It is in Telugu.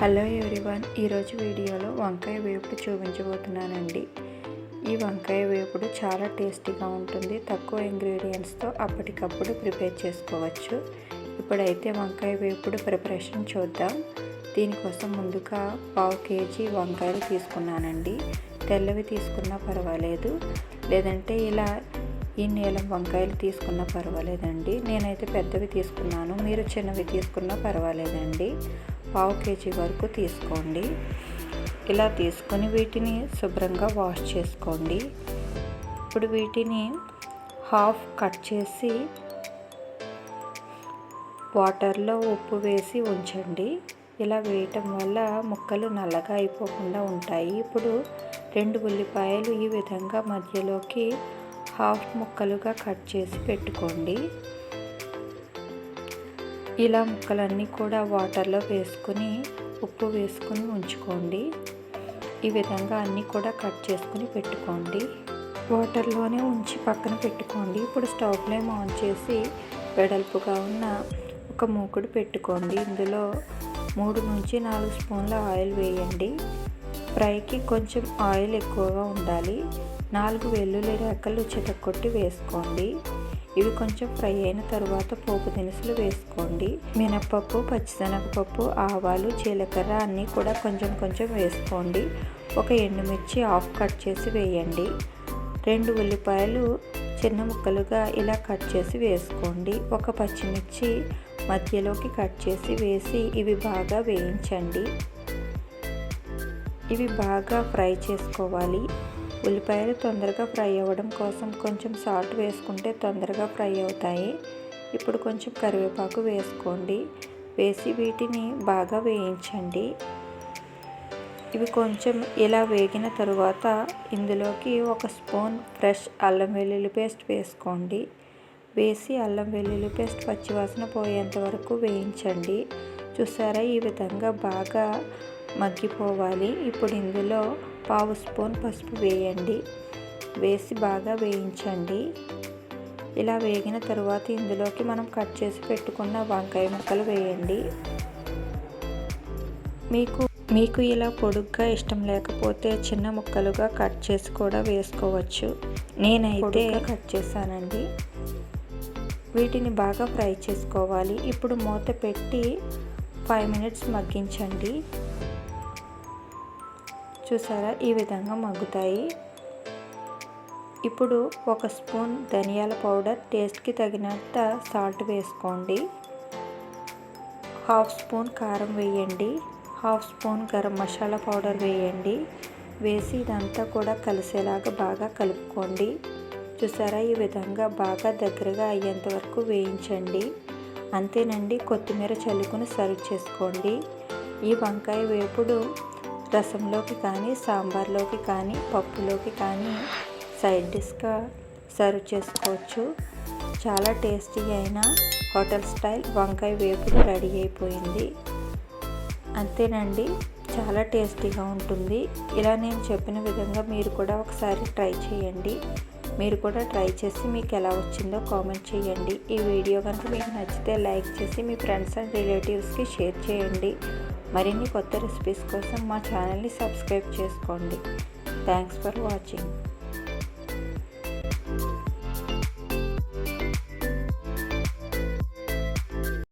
హలో ఎవ్రీవన్, ఈరోజు వీడియోలో వంకాయ వేపుడు చూపించబోతున్నానండి. ఈ వంకాయ వేపుడు చాలా టేస్టీగా ఉంటుంది. తక్కువ ఇంగ్రీడియంట్స్తో అప్పటికప్పుడు ప్రిపేర్ చేసుకోవచ్చు. ఇప్పుడైతే వంకాయ వేపుడు ప్రిపరేషన్ చూద్దాం. దీనికోసం ముందుగా 1/2 kg వంకాయలు తీసుకున్నానండి. తెల్లవి తీసుకున్నా పర్వాలేదు, లేదంటే ఇలా ఈ నీలం వంకాయలు తీసుకున్నా పర్వాలేదండి. నేనైతే పెద్దవి తీసుకున్నాను, మీరు చిన్నవి తీసుకున్నా పర్వాలేదండి. 1/2 kg వరకు తీసుకోండి. ఇలా తీసుకొని వీటిని శుభ్రంగా వాష్ చేసుకోండి. ఇప్పుడు వీటిని హాఫ్ కట్ చేసి వాటర్లో ఉప్పు వేసి ఉంచండి. ఇలా వేయటం వల్ల ముక్కలు నల్లగా అయిపోకుండా ఉంటాయి. ఇప్పుడు 2 ఉల్లిపాయలు ఈ విధంగా మధ్యలోకి హాఫ్ ముక్కలుగా కట్ చేసి పెట్టుకోండి. ఇలా ముక్కలన్నీ కూడా వాటర్లో వేసుకుని ఉప్పు వేసుకుని ఉంచుకోండి. ఈ విధంగా అన్నీ కూడా కట్ చేసుకుని పెట్టుకోండి. వాటర్లోనే ఉంచి పక్కన పెట్టుకోండి. ఇప్పుడు స్టవ్ ఫ్లేమ్ ఆన్ చేసి వెడల్పుగా ఉన్న ఒక మూకుడు పెట్టుకోండి. ఇందులో 3 నుంచి 4 స్పూన్ల ఆయిల్ వేయండి. ఫ్రైకి కొంచెం ఆయిల్ ఎక్కువగా ఉండాలి. 4 వెల్లుల్లి రెక్కలు చితక్కొట్టి వేసుకోండి. ఇవి కొంచెం ఫ్రై అయిన తర్వాత పోపు దినుసులు వేసుకోండి. మినప్పప్పు, పచ్చిశనగపప్పు, ఆవాలు, జీలకర్ర అన్నీ కూడా కొంచెం కొంచెం వేసుకోండి. ఒక ఎండుమిర్చి హాఫ్ కట్ చేసి వేయండి. 2 ఉల్లిపాయలు చిన్న ముక్కలుగా ఇలా కట్ చేసి వేసుకోండి. ఒక పచ్చిమిర్చి మధ్యలోకి కట్ చేసి వేసి ఇవి బాగా వేయించండి. ఇవి బాగా ఫ్రై చేసుకోవాలి. ఉల్లిపాయలు తొందరగా ఫ్రై అవ్వడం కోసం కొంచెం సాల్ట్ వేసుకుంటే తొందరగా ఫ్రై అవుతాయి. ఇప్పుడు కొంచెం కరివేపాకు వేసుకోండి. వేసి వీటిని బాగా వేయించండి. ఇవి కొంచెం ఇలా వేగిన తరువాత ఇందులోకి 1 స్పూన్ ఫ్రెష్ అల్లం వెల్లుల్లి పేస్ట్ వేసుకోండి. వేసి అల్లం వెల్లుల్లి పేస్ట్ పచ్చివాసన పోయేంత వరకు వేయించండి. చూసారా, ఈ విధంగా బాగా మగ్గిపోవాలి. ఇప్పుడు ఇందులో 1/2 స్పూన్ పసుపు వేయండి. వేసి బాగా వేయించండి. ఇలా వేగిన తరువాత ఇందులోకి మనం కట్ చేసి పెట్టుకున్న వంకాయ ముక్కలు వేయండి. మీకు ఇలా పొడుగ్గా ఇష్టం లేకపోతే చిన్న ముక్కలుగా కట్ చేసి కూడా వేసుకోవచ్చు. నేనైతే కట్ చేశానండి. వీటిని బాగా ఫ్రై చేసుకోవాలి. ఇప్పుడు మూత పెట్టి 5 మినిట్స్ మగ్గించండి. చూసారా, ఈ విధంగా మగ్గుతాయి. ఇప్పుడు 1 స్పూన్ ధనియాల పౌడర్, టేస్ట్కి తగినంత సాల్ట్ వేసుకోండి. 1/2 స్పూన్ కారం వేయండి. 1/2 స్పూన్ గరం మసాలా పౌడర్ వేయండి. వేసి ఇదంతా కూడా కలిసేలాగా బాగా కలుపుకోండి. చూసారా, ఈ విధంగా బాగా దగ్గరగా అయ్యేంత వరకు వేయించండి. అంతేనండి, కొత్తిమీర చల్లుకుని సర్వ్ చేసుకోండి. ఈ వంకాయ వేపుడు రసంలోకి కానీ, సాంబార్లోకి కానీ, పప్పులోకి కానీ సైడ్ డిష్గా సర్వ్ చేసుకోవచ్చు. చాలా టేస్టీ అయిన హోటల్ స్టైల్ వంకాయ వేపుడు రెడీ అయిపోయింది. అంతేనండి, చాలా టేస్టీగా ఉంటుంది. ఇలా నేను చెప్పిన విధంగా మీరు కూడా ఒకసారి ట్రై చేయండి. మీరు కూడా ట్రై చేసి మీకు ఎలా వచ్చిందో కామెంట్ చేయండి. ఈ వీడియో కనుక మీకు నచ్చితే లైక్ చేసి మీ ఫ్రెండ్స్ అండ్ రిలేటివ్స్కి షేర్ చేయండి. మరిన్ని కొత్త రెసిపీస్ కోసం మా ఛానల్ని సబ్స్క్రైబ్ చేసుకోండి. Thanks for watching.